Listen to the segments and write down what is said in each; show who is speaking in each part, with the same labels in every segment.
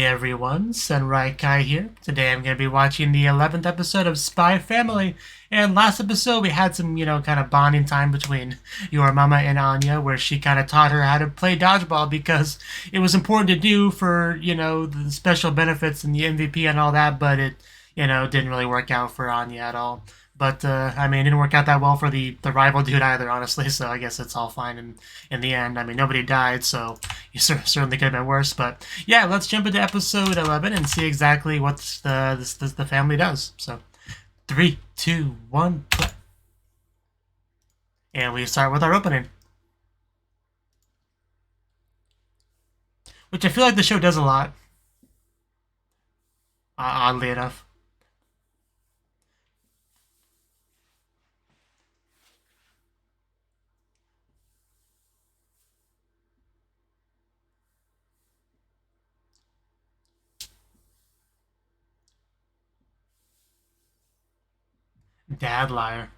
Speaker 1: everyone, Kai here. Today I'm going to be watching the 11th episode of Spy Family. And last episode we had some, kind of bonding time between your mama and Anya, where she kind of taught her how to play dodgeball because it was important to do for, the special benefits and the MVP and all that, but it, didn't really work out for Anya at all. But, it didn't work out that well for the rival dude either, honestly, so I guess it's all fine in the end. Nobody died, so you certainly could have been worse. But, yeah, let's jump into episode 11 and see exactly what the family does. So, 3, 2, 1, play. And we start with our opening. Which I feel like the show does a lot. Oddly enough. Dad liar.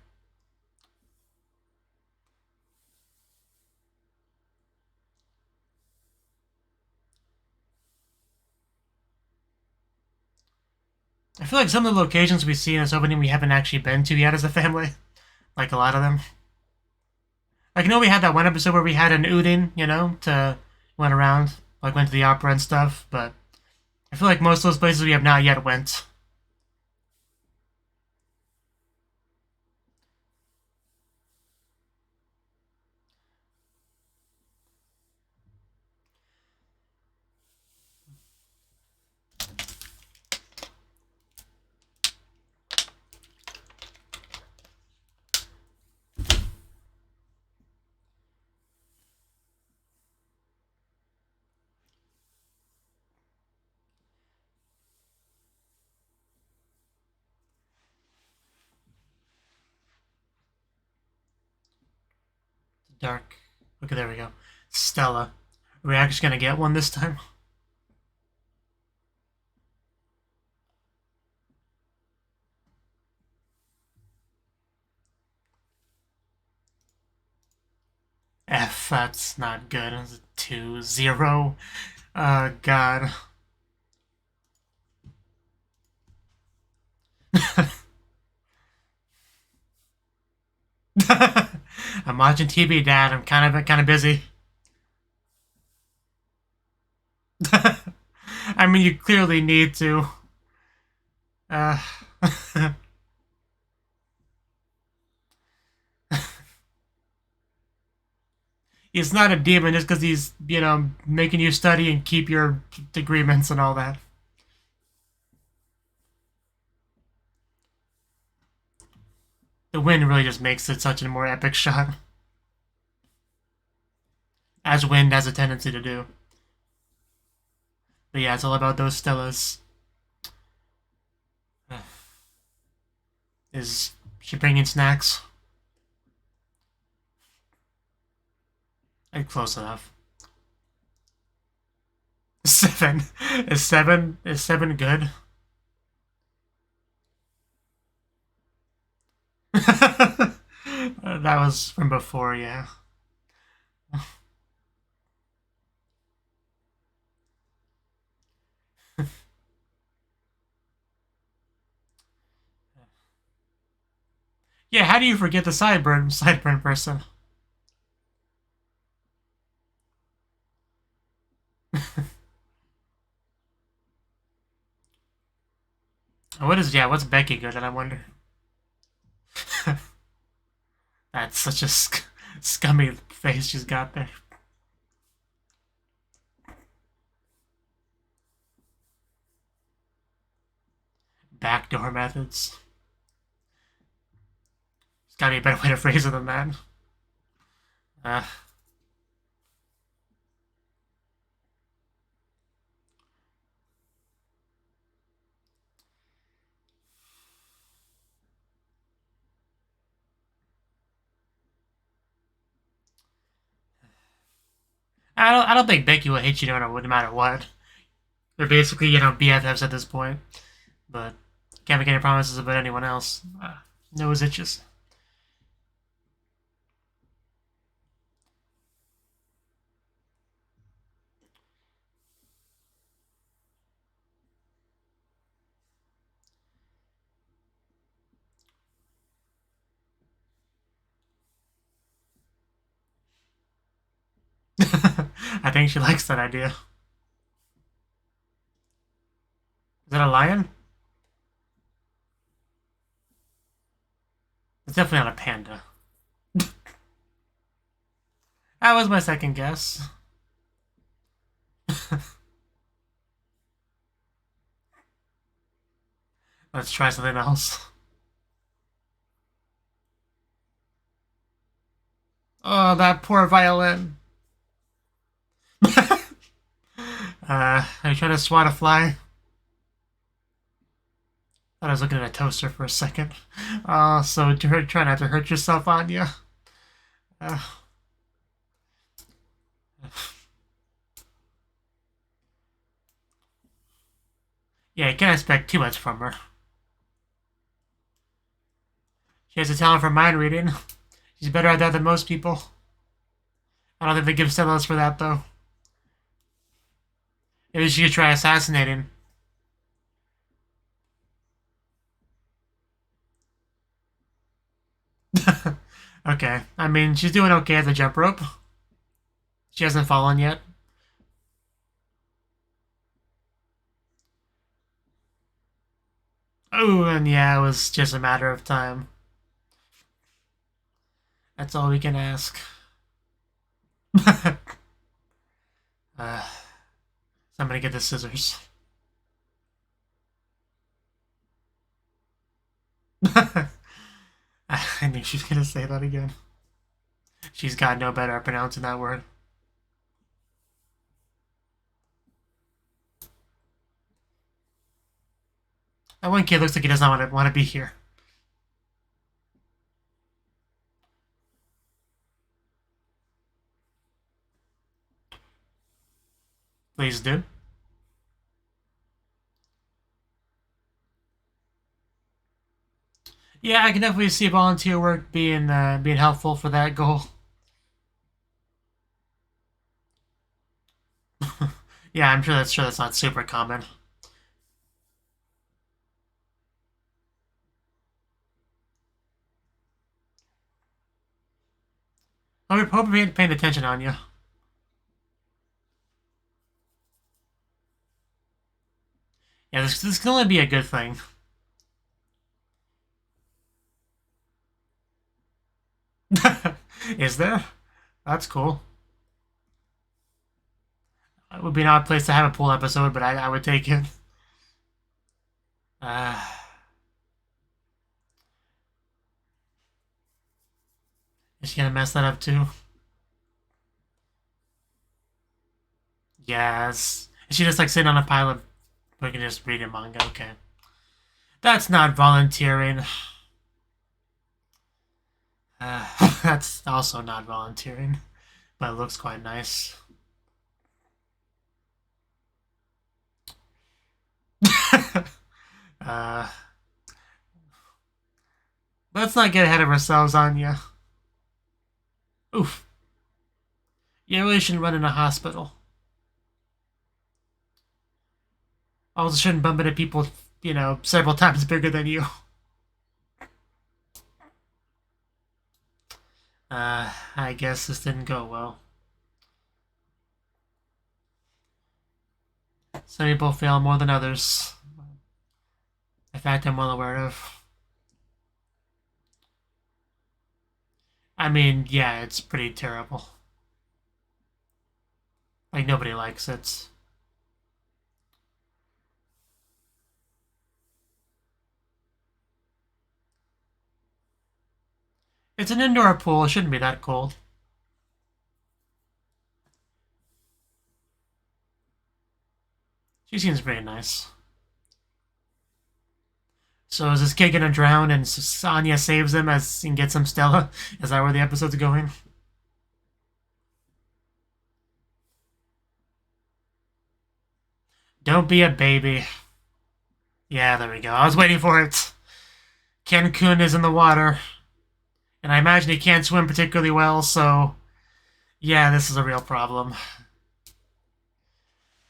Speaker 1: I feel like some of the locations we see in this opening we haven't actually been to yet as a family. Like a lot of them. Like, we had that one episode where we had an Udin, to went around, like went to the opera and stuff, but I feel like most of those places we have not yet went. Dark. Okay, there we go. Stella. Are we actually gonna get one this time? F, that's not good. It's 2, 0. God. I'm watching TV, Dad. I'm kind of busy. You clearly need to. Uh, he's not a demon just because he's, making you study and keep your agreements and all that. The wind really just makes it such a more epic shot. As wind has a tendency to do. But yeah, it's all about those Stellas. Is she bringing snacks? Close enough. 7. Is seven good? That was from before, yeah. Yeah, how do you forget the sideburn person? What's Becky good at, I wonder? That's such a scummy face she's got there. Backdoor methods. There's gotta be a better way to phrase it than that. Uh, I don't think Becky will hate you no matter what. They're basically, BFFs at this point. But can't make any promises about anyone else. Nose itches. I think she likes that idea. Is that a lion? It's definitely not a panda. That was my second guess. Let's try something else. Oh, that poor violin. Are you trying to swat a fly? I was looking at a toaster for a second. So try not to hurt yourself, Anya. Uh, yeah, you can't expect too much from her. She has a talent for mind reading. She's better at that than most people. I don't think they give Stelos for that, though. Maybe she could try assassinating. Okay. I mean, she's doing okay at the jump rope. She hasn't fallen yet. Oh, and yeah, it was just a matter of time. That's all we can ask. Somebody get the scissors. I knew she was gonna say that again. She's got no better at pronouncing that word. That one kid looks like he does not want to be here. Please do. Yeah, I can definitely see volunteer work being helpful for that goal. Yeah, I'm sure that's not super common. I hope we're paying attention on you. Yeah, this can only be a good thing. Is there? That's cool. It would be an odd place to have a pool episode, but I would take it. Uh, is she gonna mess that up too? Yes. Is she just like sitting on a pile of... We can just read a manga, okay. That's not volunteering. That's also not volunteering, but it looks quite nice. uh, let's not get ahead of ourselves, Anya. Oof. You really shouldn't run in a hospital. Also shouldn't bump into people, several times bigger than you. I guess this didn't go well. Some people fail more than others. A fact I'm well aware of. I mean, yeah, it's pretty terrible. Like, nobody likes it. It's an indoor pool. It shouldn't be that cold. She seems pretty nice. So is this kid gonna drown and Anya saves him and gets him Stella? Is that where the episode's going? Don't be a baby. Yeah, there we go. I was waiting for it. Ken-kun is in the water. And I imagine he can't swim particularly well, so... Yeah, this is a real problem.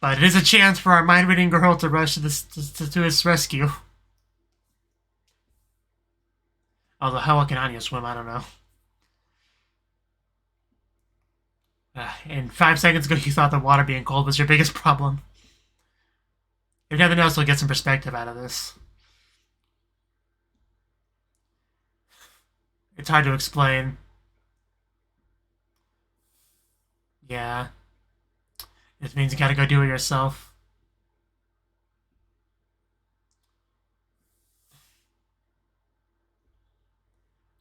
Speaker 1: But it is a chance for our mind-reading girl to rush to his rescue. Although, how well can Anya swim? I don't know. And 5 seconds ago, you thought the water being cold was your biggest problem. If nothing else, we'll get some perspective out of this. It's hard to explain. Yeah. This means you gotta go do it yourself.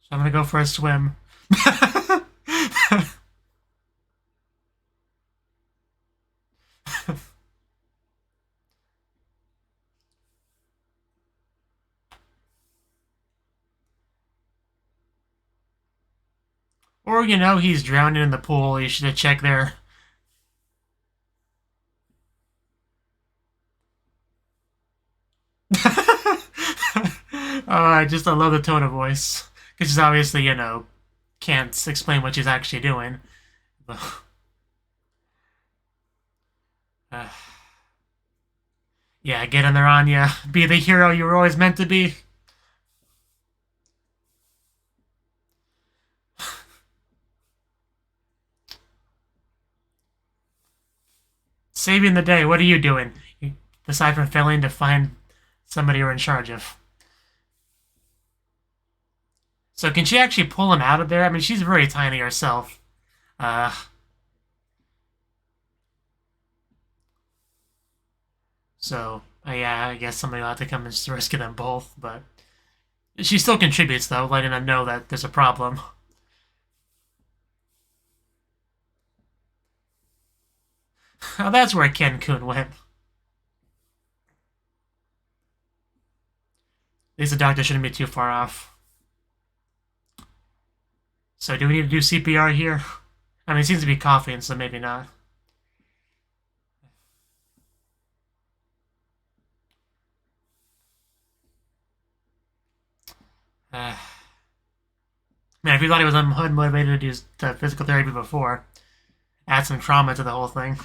Speaker 1: So I'm gonna go for a swim. Or, he's drowning in the pool. You should have checked there. I love the tone of voice. Because she's obviously, can't explain what she's actually doing. Uh, yeah, get in there, Anya. Be the hero you were always meant to be. Saving the day. What are you doing? Aside from failing to find somebody you're in charge of. So can she actually pull him out of there? I mean, she's very tiny herself. Uh, yeah, I guess somebody will have to come and rescue them both, but she still contributes, though, letting them know that there's a problem. Oh, that's where Ken-kun went. At least the doctor shouldn't be too far off. So do we need to do CPR here? I mean, it seems to be coughing, so maybe not. Man, if you thought he was unmotivated to do the physical therapy before, add some trauma to the whole thing.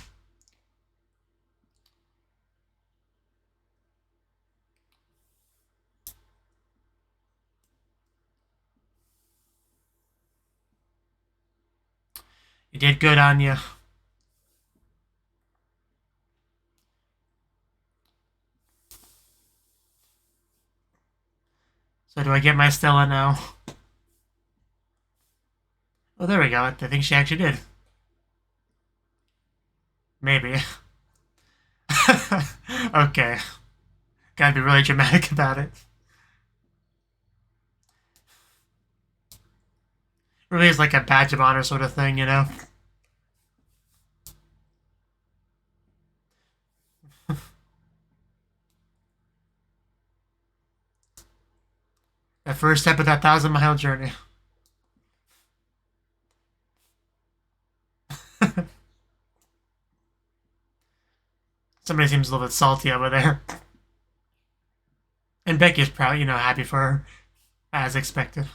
Speaker 1: You did good, Anya. So do I get my Stella now? Oh, there we go. I think she actually did. Maybe. Okay. Gotta be really dramatic about it. Really is like a badge of honor sort of thing, The first step of that 1,000-mile journey. Somebody seems a little bit salty over there. And Becky's proud, happy for her, as expected.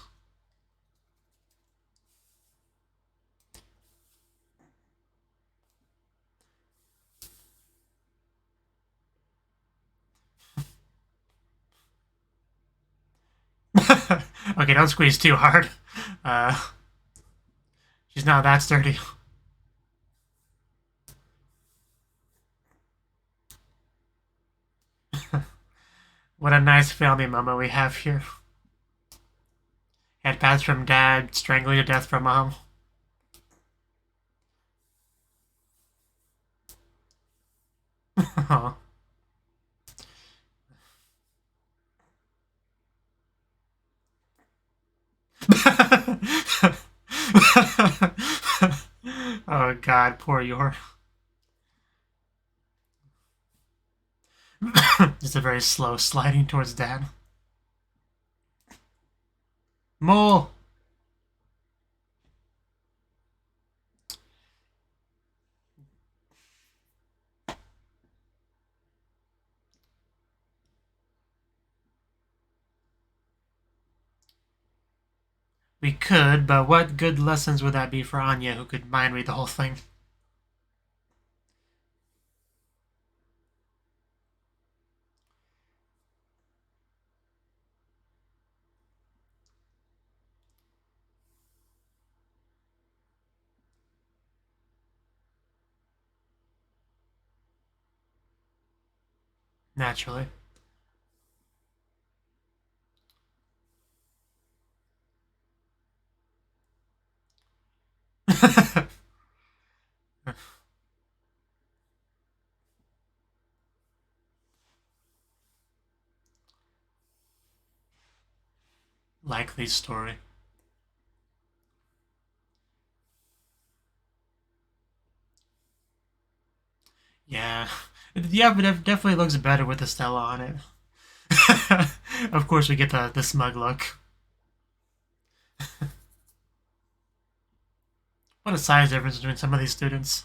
Speaker 1: Okay, don't squeeze too hard. She's not that sturdy. What a nice family mama we have here. Had pads from dad, strangling to death from mom. Oh. Oh god, poor Yor. Just a very slow sliding towards dad. Mole! We could, but what good lessons would that be for Anya, who could mind read the whole thing? Naturally. Likely story. Yeah. Yeah, but it definitely looks better with the Stella on it. Of course, we get the smug look. What a size difference between some of these students.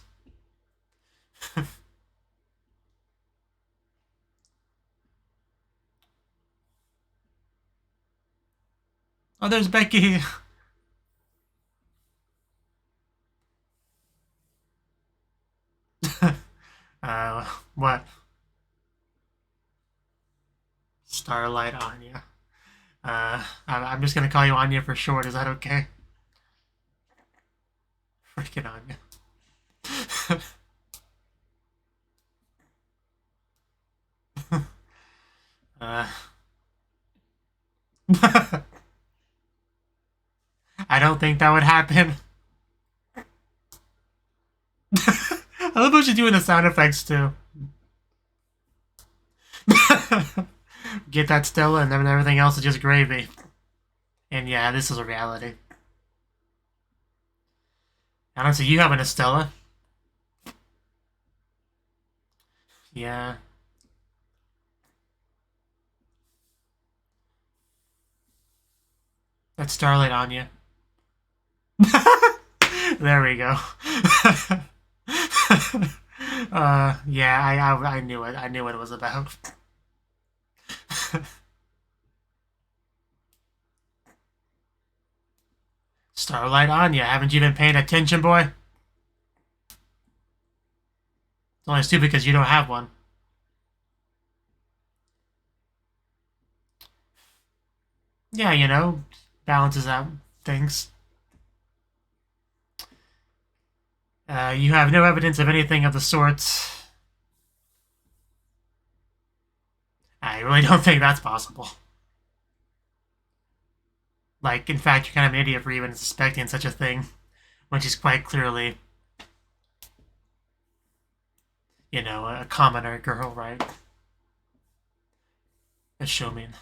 Speaker 1: Oh, there's Becky. What? Starlight Anya. I'm just gonna call you Anya for short. Is that okay? Freaking Anya. uh, I don't think that would happen. I love what you're doing the sound effects too. Get that Stella, and then everything else is just gravy. And yeah, this is a reality. I don't see you having a Stella. Yeah. That's Starlight Anya. There we go. Yeah, I knew it. I knew what it was about. Starlight Anya, haven't you been paying attention, boy? It's only stupid because you don't have one. Yeah, balances out things. You have no evidence of anything of the sort. I really don't think that's possible. Like, in fact, you're kind of an idiot for even suspecting such a thing, when she's quite clearly, a commoner girl, right? A showman.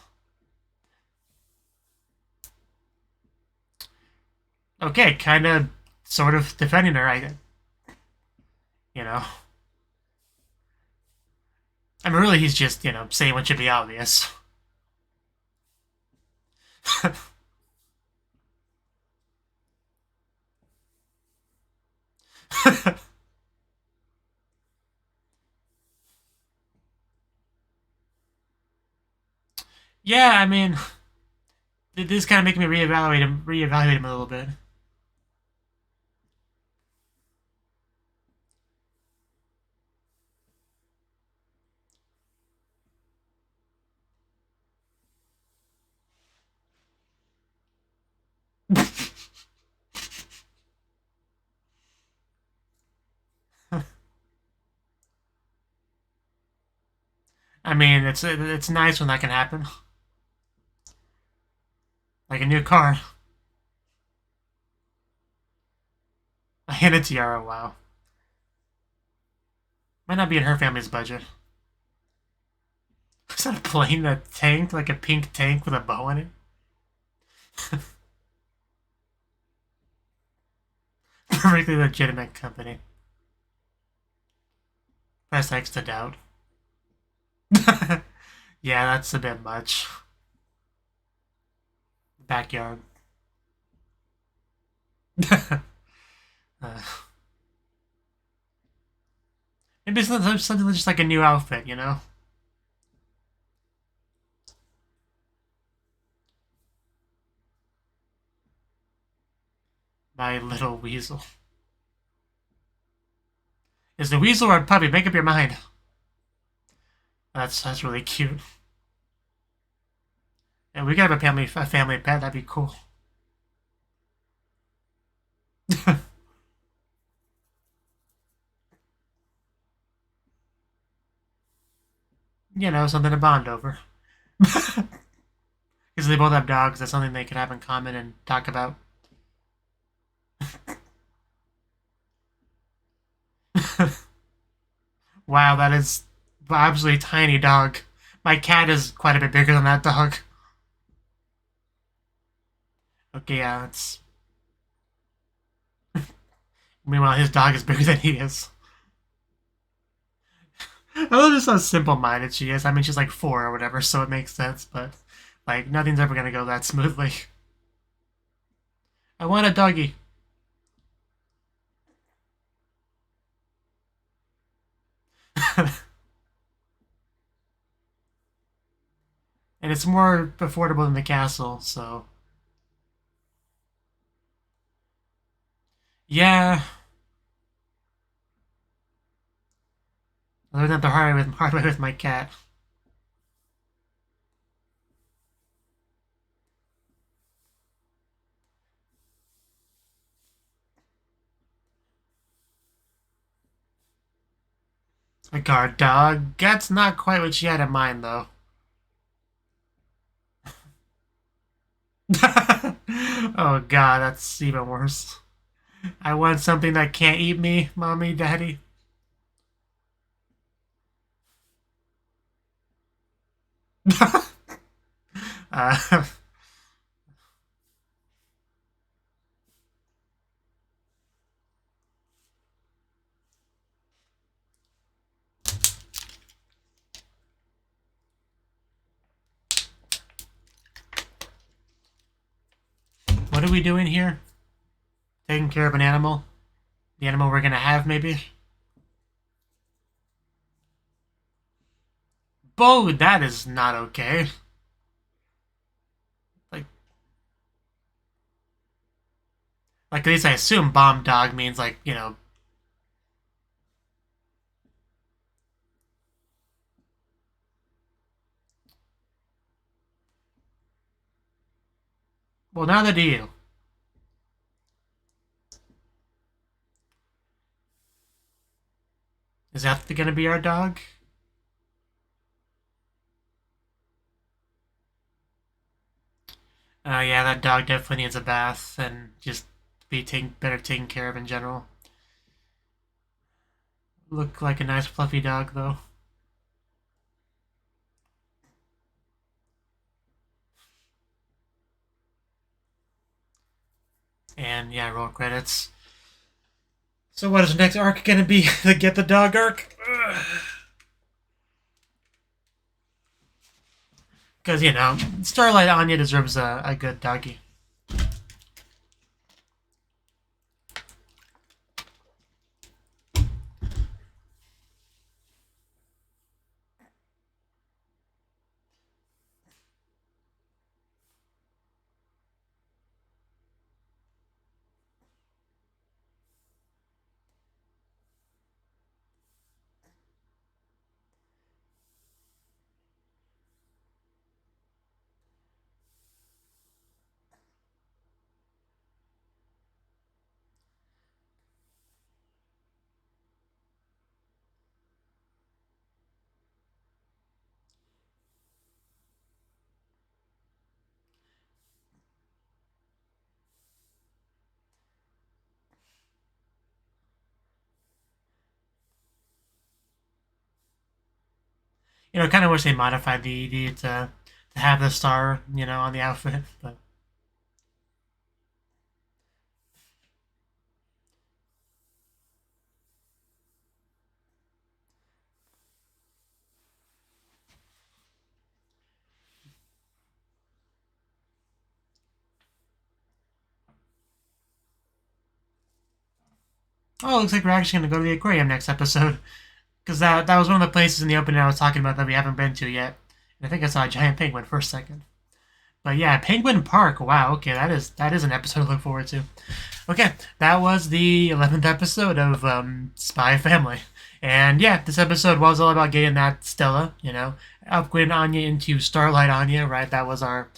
Speaker 1: Okay, kind of, sort of defending her, you know. I mean, really, he's just, saying what should be obvious. Yeah, I mean, this is kind of making me reevaluate him a little bit. I mean, it's nice when that can happen. Like a new car. And a tiara, wow. Might not be in her family's budget. Is that a plane, a tank, like a pink tank with a bow on it? Perfectly legitimate company. Press X to doubt. Yeah, that's a bit much. Backyard. uh, Maybe something just like a new outfit, you know? My little weasel. Is the weasel or a puppy? Make up your mind. That's really cute. And we could have a family pet. That'd be cool. something to bond over. Because they both have dogs, that's something they could have in common and talk about. Wow, that is absolutely tiny dog. My cat is quite a bit bigger than that dog. Okay, yeah, it's... Meanwhile, his dog is bigger than he is. I love just how simple-minded she is. I mean, she's like 4 or whatever, so it makes sense, but, like, nothing's ever gonna go that smoothly. I want a doggy. And it's more affordable than the castle, so... Yeah. I learned that the hard way with my cat. A guard dog. That's not quite what she had in mind, though. Oh god, that's even worse. I want something that can't eat me, mommy, daddy. uh, what are we doing here? Taking care of an animal? The animal we're gonna have, maybe? Bo, that is not okay. Like, at least I assume bomb dog means, like, well, neither do you. Is that gonna be our dog? Yeah, that dog definitely needs a bath and just be better taken care of in general. Look like a nice fluffy dog, though. And yeah, roll credits. So what is the next arc gonna be? The Get the Dog arc? Because, Starlight Anya deserves a good doggy. Kind of wish they modified the ED to have the star, on the outfit, but... Oh, looks like we're actually going to go to the aquarium next episode. Because that was one of the places in the opening I was talking about that we haven't been to yet. And I think I saw a giant penguin for a second. But yeah, Penguin Park. Wow, okay, that is an episode to look forward to. Okay, that was the 11th episode of Spy Family. And yeah, this episode was all about getting that Stella, upgrading Anya into Starlight Anya, right? That was our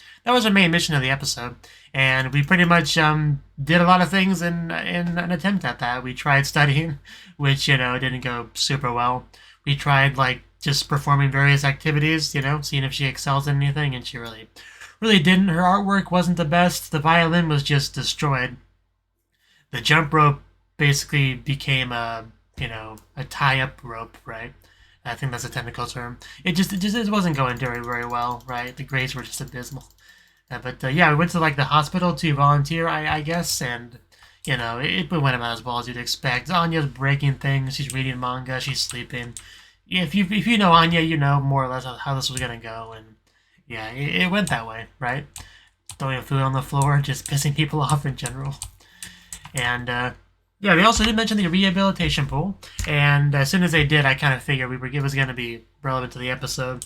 Speaker 1: main mission of the episode. And we pretty much did a lot of things in an attempt at that. We tried studying, which, didn't go super well. We tried, like, just performing various activities, you know, seeing if she excels in anything, and she really didn't. Her artwork wasn't the best. The violin was just destroyed. The jump rope basically became a tie-up rope, right? I think that's a technical term. It wasn't going very well, right? The grades were just abysmal. But yeah, we went to like the hospital to volunteer, I guess, and it went about as well as you'd expect. Anya's breaking things. She's reading manga. She's sleeping. Yeah, if you know Anya, you know more or less how this was gonna go, and yeah, it went that way, right? Throwing food on the floor, just pissing people off in general. And yeah, we also did mention the rehabilitation pool, and as soon as they did, I kind of figured it was going to be relevant to the episode,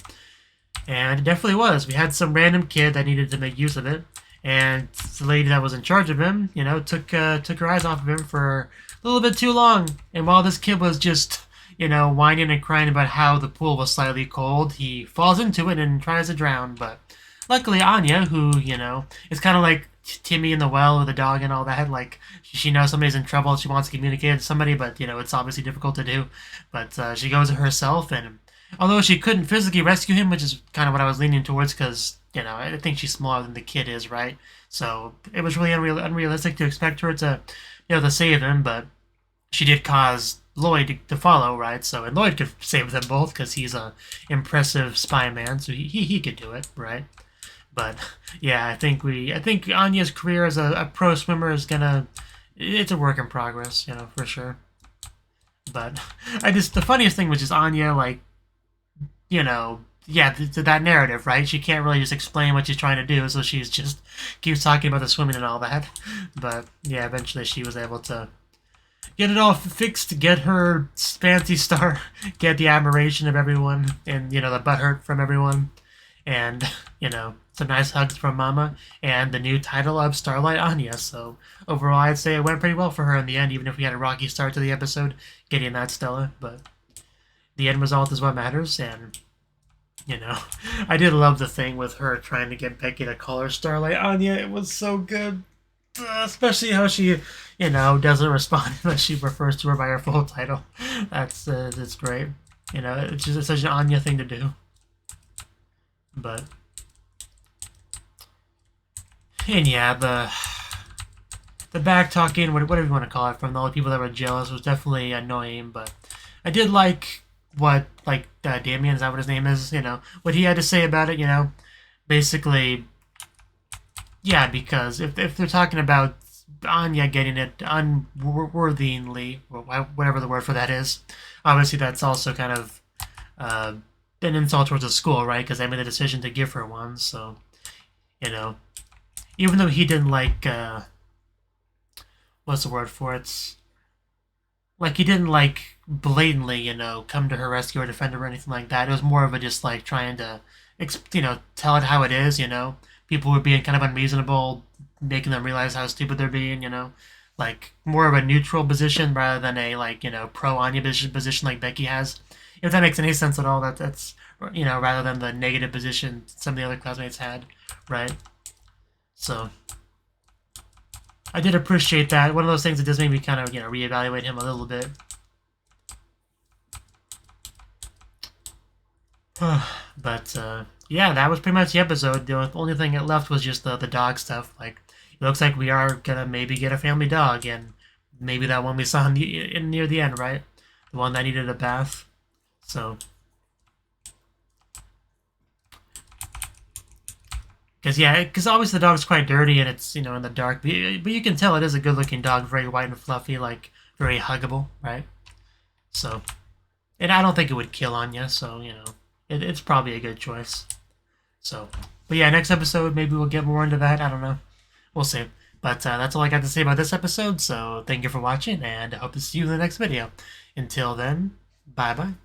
Speaker 1: and it definitely was. We had some random kid that needed to make use of it, and the lady that was in charge of him, took her eyes off of him for a little bit too long. And while this kid was just, whining and crying about how the pool was slightly cold, he falls into it and tries to drown. But luckily, Anya, who is kind of like Timmy in the well with the dog and all that, like she knows somebody's in trouble, she wants to communicate with somebody, but it's obviously difficult to do. But she goes herself, and although she couldn't physically rescue him, which is kind of what I was leaning towards, because I think she's smaller than the kid is, right? So it was really unrealistic to expect her to to save him, but she did cause Lloyd to follow, right? And Lloyd could save them both because he's a impressive spy man, so he could do it, right? But yeah, I think Anya's career as a pro swimmer is it's a work in progress, for sure. But the funniest thing was just Anya, like, yeah, to that narrative, right? She can't really just explain what she's trying to do, so she's just keeps talking about the swimming and all that. But yeah, eventually she was able to get it all fixed, get her fancy star, get the admiration of everyone, and the butthurt from everyone, and some nice hugs from Mama, and the new title of Starlight Anya. So overall, I'd say it went pretty well for her in the end, even if we had a rocky start to the episode, getting that Stella. But the end result is what matters, and I did love the thing with her trying to get Becky to call her Starlight Anya. It was so good, especially how she, doesn't respond unless she refers to her by her full title. That's great. It's just such an Anya thing to do. But and yeah, the back talking, whatever you want to call it, from all the people that were jealous was definitely annoying. But I did like what Damien, is that what his name is? What he had to say about it. Basically, yeah, because if they're talking about Anya getting it unworthily, whatever the word for that is, obviously that's also kind of an insult towards the school, right? Because they made the decision to give her one. So even though he didn't what's the word for it? Like, he didn't blatantly, come to her rescue or defend her or anything like that. It was more of a just trying to, tell it how it is. People were being kind of unreasonable, making them realize how stupid they're being. More of a neutral position rather than a pro Anya position like Becky has. If that makes any sense at all, that's rather than the negative position some of the other classmates had, right? So I did appreciate that. One of those things that does make me kind of, reevaluate him a little bit. But yeah, that was pretty much the episode. The only thing that left was just the dog stuff. It looks like we are gonna maybe get a family dog, and maybe that one we saw near the end, right? The one that needed a bath. So, because obviously the dog's quite dirty and it's in the dark, but you can tell it is a good-looking dog, very white and fluffy, very huggable, right? So, and I don't think it would kill Anya, so it's probably a good choice. So, but yeah, next episode maybe we'll get more into that. I don't know, we'll see. But that's all I got to say about this episode. So thank you for watching, and I hope to see you in the next video. Until then, bye bye.